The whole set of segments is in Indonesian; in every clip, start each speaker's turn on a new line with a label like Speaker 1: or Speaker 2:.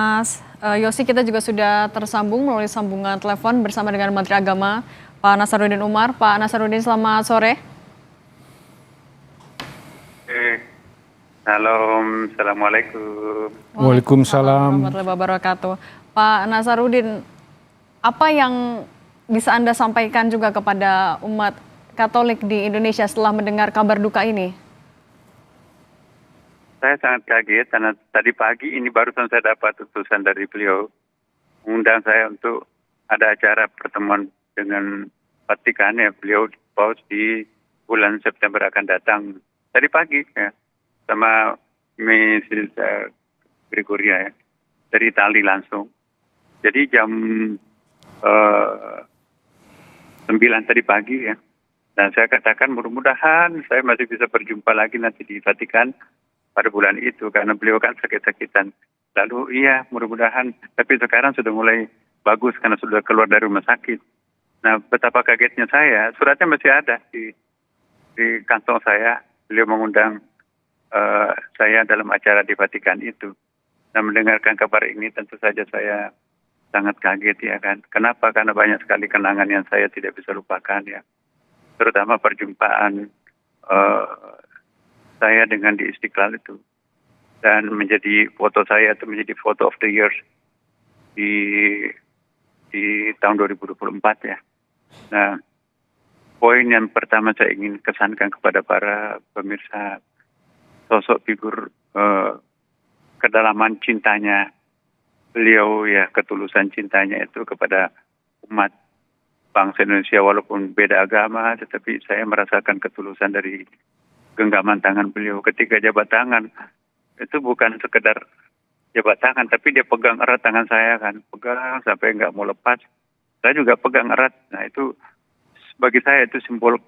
Speaker 1: Mas Yosi, kita juga sudah tersambung melalui sambungan telepon bersama dengan Menteri Agama Pak Nasaruddin Umar. Pak Nasaruddin, selamat sore.
Speaker 2: Halo, assalamualaikum.
Speaker 3: Waalaikumsalam.
Speaker 1: Warahmatullahi wabarakatuh. Pak Nasaruddin, apa yang bisa Anda sampaikan juga kepada umat Katolik di Indonesia setelah mendengar kabar duka ini?
Speaker 2: Saya sangat kaget karena tadi pagi ini barusan saya dapat utusan dari beliau mengundang saya untuk ada acara pertemuan dengan Vatikan ya, beliau paus di bulan September akan datang. Tadi pagi ya, sama Mrs. Gregoria ya, dari Itali langsung. Jadi jam 9 tadi pagi ya. Dan saya katakan mudah-mudahan saya masih bisa berjumpa lagi nanti di Vatikan pada bulan itu karena beliau kan sakit-sakitan. Lalu iya mudah-mudahan, tapi sekarang sudah mulai bagus karena sudah keluar dari rumah sakit. Nah betapa kagetnya saya, suratnya masih ada di kantong saya. Beliau mengundang saya dalam acara di Vatikan itu. Nah mendengarkan kabar ini tentu saja saya sangat kaget ya kan. Kenapa? Karena banyak sekali kenangan yang saya tidak bisa lupakan ya. Terutama perjumpaan saya dengan di Istiqlal itu. Dan menjadi foto saya itu menjadi photo of the year di tahun 2024 ya. Nah, poin yang pertama saya ingin kesankan kepada para pemirsa sosok figur kedalaman cintanya beliau ya, ketulusan cintanya itu kepada umat bangsa Indonesia walaupun beda agama, tetapi saya merasakan ketulusan dari genggaman tangan beliau ketika jabat tangan. Itu bukan sekedar jabat tangan, tapi dia pegang erat tangan saya kan, pegang sampai nggak mau lepas. Saya juga pegang erat. Nah itu bagi saya itu simbol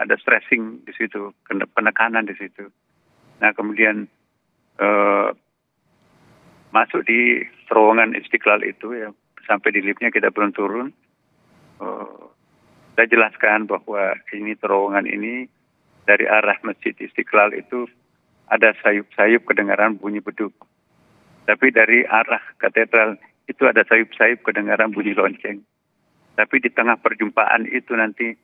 Speaker 2: ada stressing di situ, penekanan di situ. Nah kemudian masuk di terowongan Istiqlal itu ya, sampai di liftnya kita belum turun. Saya jelaskan bahwa ini terowongan ini dari arah Masjid Istiqlal itu ada sayup-sayup kedengaran bunyi beduk. Tapi dari arah katedral itu ada sayup-sayup kedengaran bunyi lonceng. Tapi di tengah perjumpaan itu nanti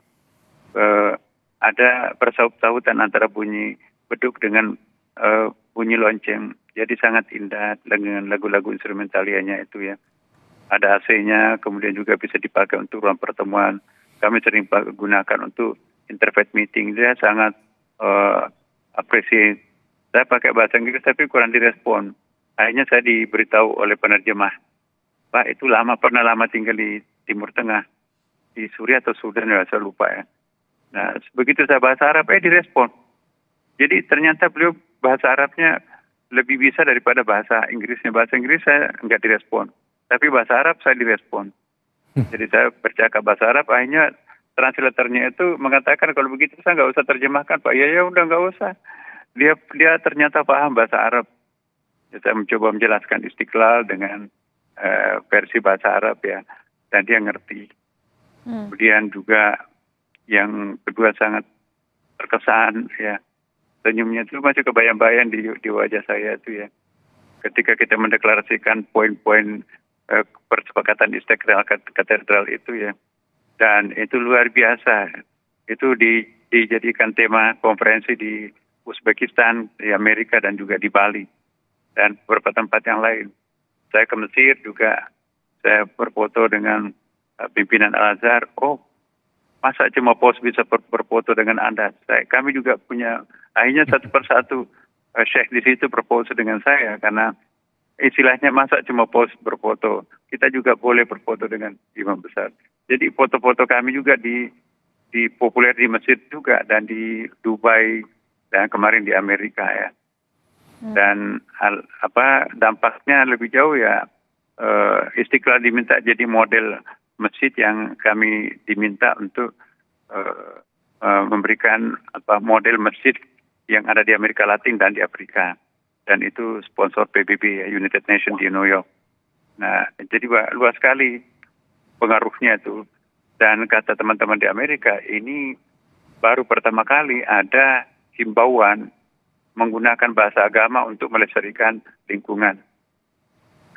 Speaker 2: ada bersaut-sautan antara bunyi beduk dengan bunyi lonceng. Jadi sangat indah dengan lagu-lagu instrumentalianya itu ya. Ada AC-nya, kemudian juga bisa dipakai untuk ruang pertemuan. Kami sering gunakan untuk interfaith meeting. Dia sangat appreciate. Saya pakai bahasa Inggris tapi kurang direspon. Akhirnya saya diberitahu oleh penerjemah, Pak itu pernah lama tinggal di Timur Tengah, di Suriah atau Sudan ya, saya lupa ya. Nah begitu saya bahasa Arab, direspon. Jadi ternyata beliau bahasa Arabnya lebih bisa daripada bahasa Inggrisnya. Bahasa Inggris saya nggak direspon, tapi bahasa Arab saya direspon. Jadi saya bercakap bahasa Arab, akhirnya translatornya itu mengatakan kalau begitu saya nggak usah terjemahkan Pak. Ya udah nggak usah. Dia ternyata paham bahasa Arab. Ya, saya mencoba menjelaskan Istiqlal dengan versi bahasa Arab ya, dan dia ngerti. Kemudian juga yang kedua sangat terkesan ya, senyumnya itu masih kebayang-bayang di wajah saya itu ya. Ketika kita mendeklarasikan poin-poin persepakatan Istiqlal katedral itu ya, dan itu luar biasa. Itu dijadikan tema konferensi di Uzbekistan, di Amerika, dan juga di Bali. Dan beberapa tempat yang lain. Saya ke Mesir juga, saya berfoto dengan pimpinan Al-Azhar. Oh, masa cuma pos bisa berfoto dengan Anda? Kami juga punya, akhirnya satu persatu syekh di situ berfoto dengan saya. Karena istilahnya masa cuma pos berfoto, kita juga boleh berfoto dengan imam besar. Jadi foto-foto kami juga populer di Mesir juga, dan di Dubai, dan kemarin di Amerika ya. Dan dampaknya lebih jauh ya, Istiqlal diminta jadi model masjid yang kami diminta untuk memberikan model masjid yang ada di Amerika Latin dan di Afrika. Dan itu sponsor PBB ya, United Nations di New York. Nah jadi luas sekali pengaruhnya itu. Dan kata teman-teman di Amerika, ini baru pertama kali ada himbauan menggunakan bahasa agama untuk melestarikan lingkungan.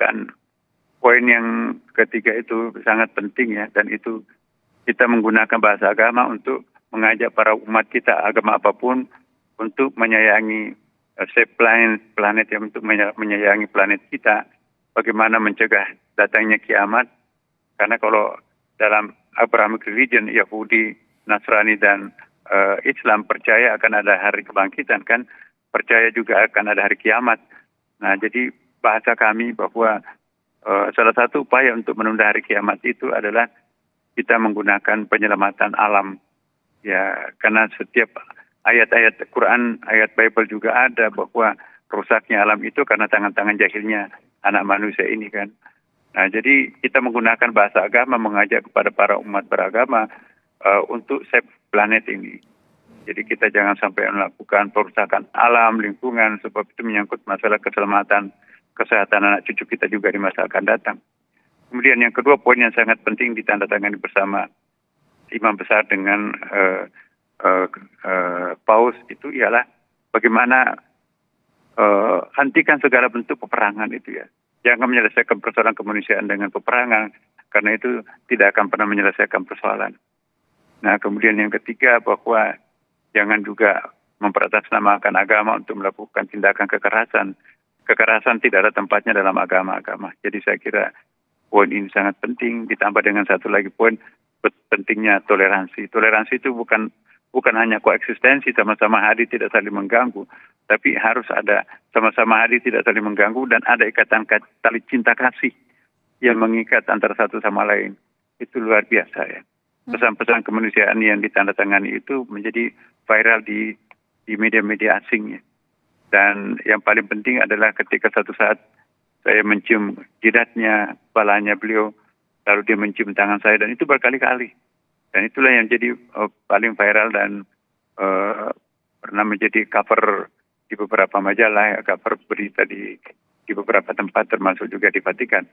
Speaker 2: bahkan poin yang ketiga itu sangat penting ya, dan itu kita menggunakan bahasa agama untuk mengajak para umat kita agama apapun untuk menyayangi save planet yang untuk menyayangi planet kita. Bagaimana mencegah datangnya kiamat? Karena kalau dalam Abrahamic religion, Yahudi, Nasrani dan Islam percaya akan ada hari kebangkitan, kan? Percaya juga akan ada hari kiamat. Nah, jadi bahasa kami bahwa salah satu upaya untuk menunda hari kiamat itu adalah kita menggunakan penyelamatan alam. Ya, karena setiap ayat-ayat Quran, ayat Bible juga ada bahwa rusaknya alam itu karena tangan-tangan jahilnya anak manusia ini, kan. Nah, jadi kita menggunakan bahasa agama mengajak kepada para umat beragama untuk save planet ini. Jadi kita jangan sampai melakukan perusakan alam, lingkungan, sebab itu menyangkut masalah keselamatan, kesehatan anak cucu kita juga di masa akan datang. Kemudian yang kedua, poin yang sangat penting ditandatangani bersama imam besar dengan paus itu ialah bagaimana hentikan segala bentuk peperangan itu ya. Jangan menyelesaikan persoalan kemanusiaan dengan peperangan, karena itu tidak akan pernah menyelesaikan persoalan. Nah, kemudian yang ketiga bahwa jangan juga memperatasnamakan agama untuk melakukan tindakan kekerasan. Kekerasan tidak ada tempatnya dalam agama-agama. Jadi saya kira poin ini sangat penting, ditambah dengan satu lagi poin pentingnya toleransi. Toleransi itu bukan hanya koeksistensi, sama-sama hadir tidak saling mengganggu, tapi harus ada sama-sama hadir tidak saling mengganggu dan ada ikatan tali cinta kasih yang mengikat antara satu sama lain. Itu luar biasa ya. Pesan-pesan kemanusiaan yang ditandatangani itu menjadi viral di media-media asing ya. Dan yang paling penting adalah ketika satu saat saya mencium jidatnya, kepalanya beliau, lalu dia mencium tangan saya, dan itu berkali-kali. Dan itulah yang jadi paling viral dan pernah menjadi cover di beberapa majalah, cover berita di beberapa tempat, termasuk juga di Vatikan.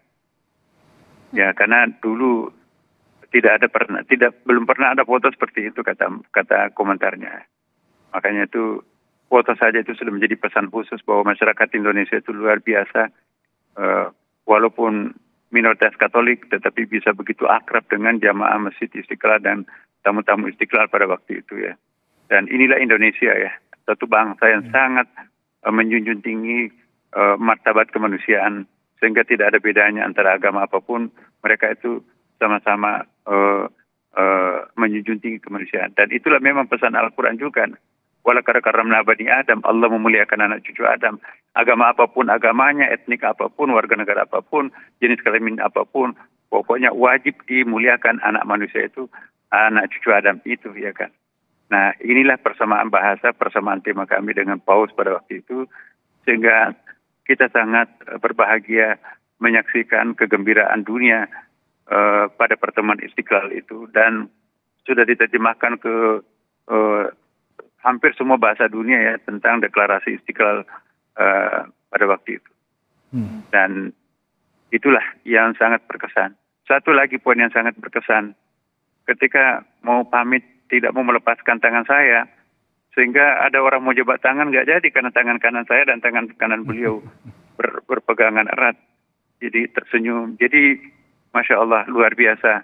Speaker 2: Ya, karena dulu belum pernah ada foto seperti itu, kata komentarnya. Makanya itu foto saja itu sudah menjadi pesan khusus bahwa masyarakat Indonesia itu luar biasa, walaupun minoritas Katolik, tetapi bisa begitu akrab dengan jamaah Masjid Istiqlal dan tamu-tamu Istiqlal pada waktu itu ya. Dan inilah Indonesia ya, satu bangsa yang sangat menjunjung tinggi martabat kemanusiaan, sehingga tidak ada bedanya antara agama apapun, mereka itu sama-sama menjunjung tinggi kemanusiaan. Dan itulah memang pesan Al-Quran juga. Walaqad karramna bani Adam, Allah memuliakan anak cucu Adam. Agama apapun agamanya, etnik apapun, warga negara apapun, jenis kelamin apapun, pokoknya wajib dimuliakan anak manusia itu, anak cucu Adam itu, ya kan. Nah, inilah persamaan bahasa, persamaan tema kami dengan Paus pada waktu itu, sehingga kita sangat berbahagia menyaksikan kegembiraan dunia pada pertemuan Istiqlal itu, dan sudah diterjemahkan ke hampir semua bahasa dunia ya tentang deklarasi Istiqlal pada waktu itu. Dan itulah yang sangat berkesan. Satu lagi poin yang sangat berkesan, ketika mau pamit tidak mau melepaskan tangan saya, sehingga ada orang mau jabat tangan nggak jadi karena tangan kanan saya dan tangan kanan beliau berpegangan erat. Jadi tersenyum. Jadi Masya Allah luar biasa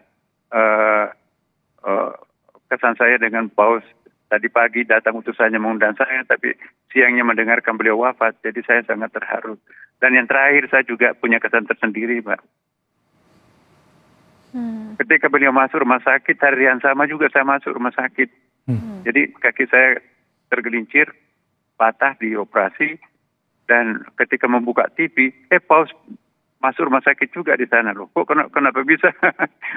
Speaker 2: kesan saya dengan Paus. Tadi pagi datang utusannya mengundang saya, tapi siangnya mendengarkan beliau wafat. Jadi saya sangat terharu. Dan yang terakhir saya juga punya kesan tersendiri, Mbak. Ketika beliau masuk rumah sakit, hari yang sama juga saya masuk rumah sakit. Jadi kaki saya tergelincir, patah di operasi. Dan ketika membuka TV, Paus masuk rumah sakit juga di sana loh. Kok kenapa bisa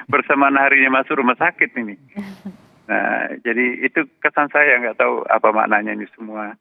Speaker 2: bersamaan harinya masuk rumah sakit ini? Nah, jadi itu kesan saya, nggak tahu apa maknanya ini semua.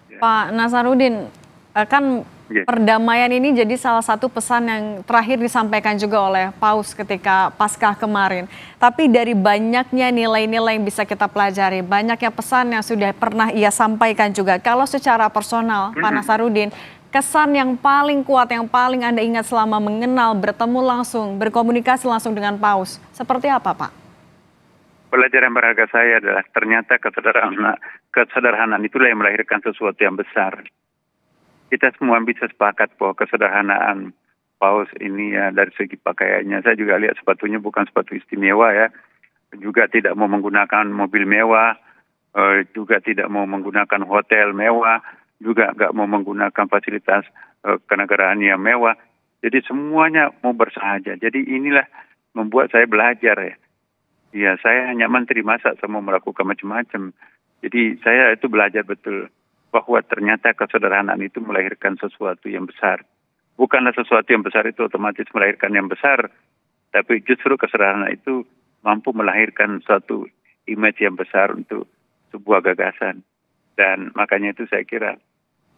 Speaker 1: Ya. Pak Nasaruddin, kan perdamaian ini jadi salah satu pesan yang terakhir disampaikan juga oleh Paus ketika Paskah kemarin. Tapi dari banyaknya nilai-nilai yang bisa kita pelajari, banyaknya pesan yang sudah pernah ia sampaikan juga. Kalau secara personal, Pak Nasaruddin, kesan yang paling kuat, yang paling Anda ingat selama mengenal, bertemu langsung, berkomunikasi langsung dengan Paus, seperti apa, Pak?
Speaker 2: Pelajaran berharga saya adalah ternyata kesederhanaan itulah yang melahirkan sesuatu yang besar. Kita semua bisa sepakat bahwa kesederhanaan Paus ini ya dari segi pakaiannya. Saya juga lihat sepatunya bukan sepatu istimewa ya. Juga tidak mau menggunakan mobil mewah, juga tidak mau menggunakan hotel mewah, juga nggak mau menggunakan fasilitas kenegaraan yang mewah. Jadi semuanya mau bersahaja. Jadi inilah membuat saya belajar ya. Ya saya hanya menteri masa saya mau melakukan macam-macam. Jadi saya itu belajar betul bahwa ternyata kesederhanaan itu melahirkan sesuatu yang besar. Bukanlah sesuatu yang besar itu otomatis melahirkan yang besar, tapi justru kesederhanaan itu mampu melahirkan suatu image yang besar untuk sebuah gagasan. Dan makanya itu saya kira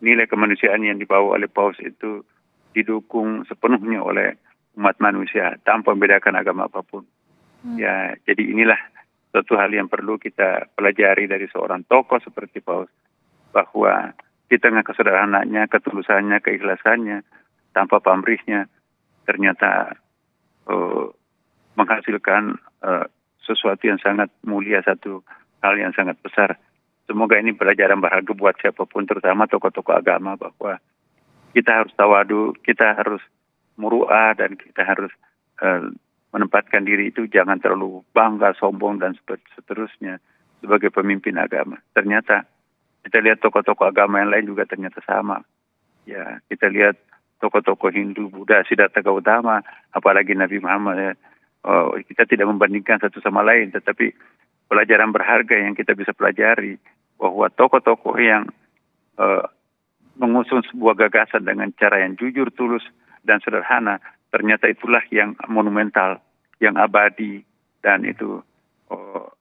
Speaker 2: nilai kemanusiaan yang dibawa oleh Paus itu didukung sepenuhnya oleh umat manusia tanpa membedakan agama apapun. Ya, jadi inilah suatu hal yang perlu kita pelajari dari seorang tokoh seperti Paus, bahwa di tengah kesederhanaannya, ketulusannya, keikhlasannya, tanpa pamrihnya, ternyata menghasilkan sesuatu yang sangat mulia, satu hal yang sangat besar. Semoga ini pelajaran berharga buat siapapun, terutama tokoh-tokoh agama, bahwa kita harus tawadu, kita harus muru'ah, dan kita harus menempatkan diri itu jangan terlalu bangga, sombong, dan seterusnya sebagai pemimpin agama. Ternyata kita lihat tokoh-tokoh agama yang lain juga ternyata sama. Ya, kita lihat tokoh-tokoh Hindu, Buddha, Siddhartha Gautama, apalagi Nabi Muhammad. Ya. Kita tidak membandingkan satu sama lain, tetapi pelajaran berharga yang kita bisa pelajari bahwa tokoh-tokoh yang mengusung sebuah gagasan dengan cara yang jujur, tulus, dan sederhana, ternyata itulah yang monumental, yang abadi, dan itu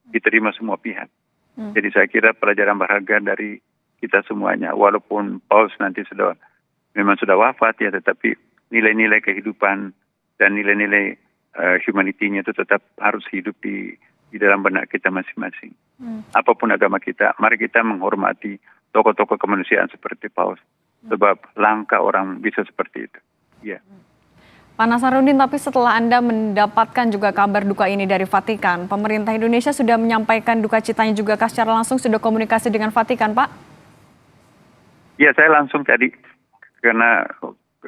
Speaker 2: diterima semua pihak. Jadi saya kira pelajaran berharga dari kita semuanya, walaupun Paus nanti memang sudah wafat ya, tetapi nilai-nilai kehidupan dan nilai-nilai humanity-nya itu tetap harus hidup di dalam benak kita masing-masing. Apapun agama kita, mari kita menghormati tokoh-tokoh kemanusiaan seperti Paus, sebab langka orang bisa seperti itu. Ya.
Speaker 1: Pak Nasaruddin, tapi setelah Anda mendapatkan juga kabar duka ini dari Vatikan, pemerintah Indonesia sudah menyampaikan duka citanya juga kah secara langsung, sudah komunikasi dengan Vatikan, Pak?
Speaker 2: Ya, saya langsung tadi, karena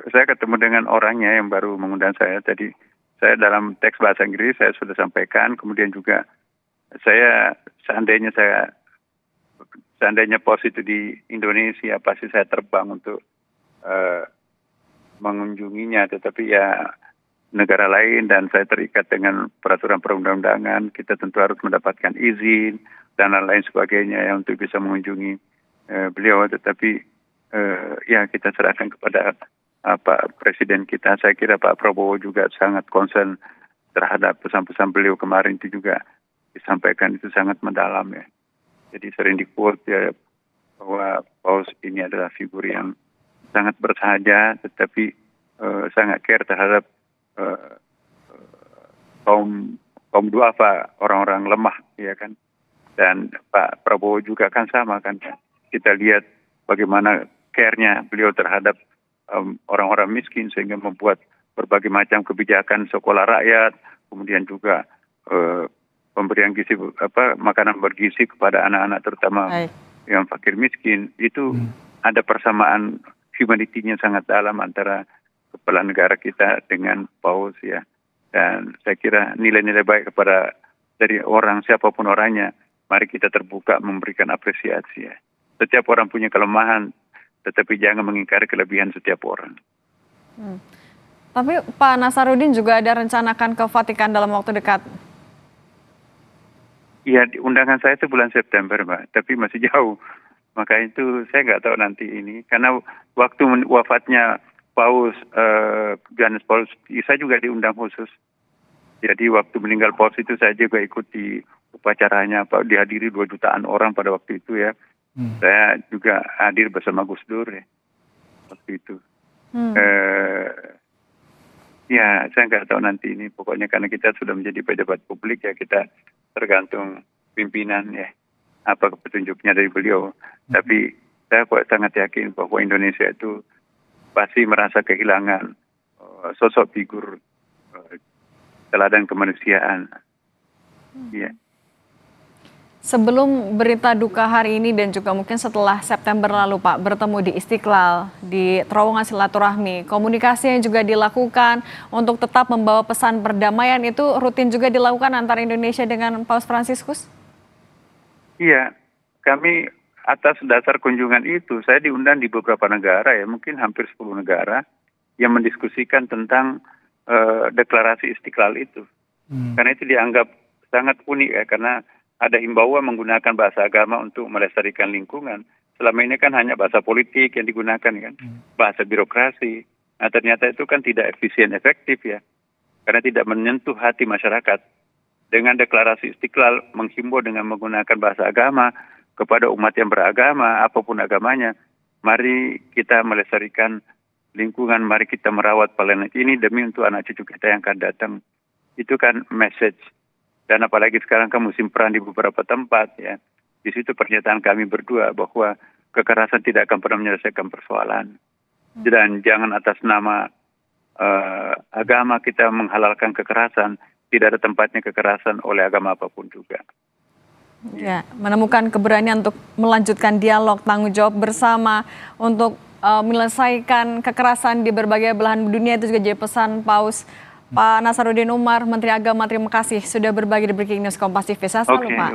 Speaker 2: saya ketemu dengan orangnya yang baru mengundang saya tadi. Saya dalam teks bahasa Inggris saya sudah sampaikan, kemudian juga saya seandainya Paus itu di Indonesia, pasti saya terbang untuk mengunjunginya, tetapi ya negara lain dan saya terikat dengan peraturan perundang-undangan, kita tentu harus mendapatkan izin dan lain sebagainya ya, untuk bisa mengunjungi beliau, tetapi ya kita serahkan kepada Pak Presiden kita. Saya kira Pak Prabowo juga sangat concern terhadap pesan-pesan beliau kemarin, itu juga disampaikan itu sangat mendalam ya. Jadi sering di-quote ya bahwa Paus ini adalah figur yang sangat bersahaja, tetapi sangat care terhadap kaum duafa, orang-orang lemah, ya kan. Dan Pak Prabowo juga kan sama kan. Kita lihat bagaimana care-nya beliau terhadap orang-orang miskin, sehingga membuat berbagai macam kebijakan sekolah rakyat, kemudian juga pemberian gizi makanan bergizi kepada anak-anak, terutama yang fakir miskin. Itu ada persamaan humanity-nya sangat dalam antara kepala negara kita dengan Paus ya. Dan saya kira nilai-nilai baik dari orang, siapapun orangnya, mari kita terbuka memberikan apresiasi ya. Setiap orang punya kelemahan, tetapi jangan mengingkari kelebihan setiap orang.
Speaker 1: Tapi Pak Nasaruddin juga ada rencanakan ke Vatikan dalam waktu dekat?
Speaker 2: Iya, undangan saya itu bulan September, Mbak, tapi masih jauh. Maka itu saya nggak tahu nanti ini, karena waktu wafatnya Paus Johannes Paulus, saya juga diundang khusus. Jadi waktu meninggal Paus itu saya juga ikuti upacaranya, dihadiri 2 jutaan orang pada waktu itu ya. Saya juga hadir bersama Gus Dur ya, waktu itu. Ya, saya nggak tahu nanti ini. Pokoknya karena kita sudah menjadi pejabat publik ya, kita tergantung pimpinan ya, apa petunjuknya dari beliau. Tapi saya sangat yakin bahwa Indonesia itu pasti merasa kehilangan sosok figur teladan kemanusiaan. Ya.
Speaker 1: Sebelum berita duka hari ini dan juga mungkin setelah September lalu Pak bertemu di Istiqlal, di terowongan silaturahmi, komunikasi yang juga dilakukan untuk tetap membawa pesan perdamaian itu rutin juga dilakukan antara Indonesia dengan Paus Fransiskus?
Speaker 2: Iya, kami atas dasar kunjungan itu, saya diundang di beberapa negara ya, mungkin hampir 10 negara yang mendiskusikan tentang deklarasi Istiqlal itu. Karena itu dianggap sangat unik ya, karena ada himbauan menggunakan bahasa agama untuk melestarikan lingkungan. Selama ini kan hanya bahasa politik yang digunakan kan, bahasa birokrasi. Nah ternyata itu kan tidak efisien efektif ya, karena tidak menyentuh hati masyarakat. Dengan deklarasi Istiqlal menghimbau dengan menggunakan bahasa agama kepada umat yang beragama, apapun agamanya, mari kita melestarikan lingkungan, mari kita merawat planet ini demi untuk anak cucu kita yang akan datang. Itu kan message. Dan apalagi sekarang kan musim perang di beberapa tempat ya. Di situ pernyataan kami berdua bahwa kekerasan tidak akan pernah menyelesaikan persoalan. Dan jangan atas nama agama kita menghalalkan kekerasan. Tidak ada tempatnya kekerasan oleh agama apapun juga.
Speaker 1: Ya, menemukan keberanian untuk melanjutkan dialog, tanggung jawab bersama untuk menyelesaikan kekerasan di berbagai belahan dunia itu juga jadi pesan Paus. Pak Nasaruddin Umar, Menteri Agama, terima kasih sudah berbagi di Breaking News Kompas TV. Saya selalu, Pak.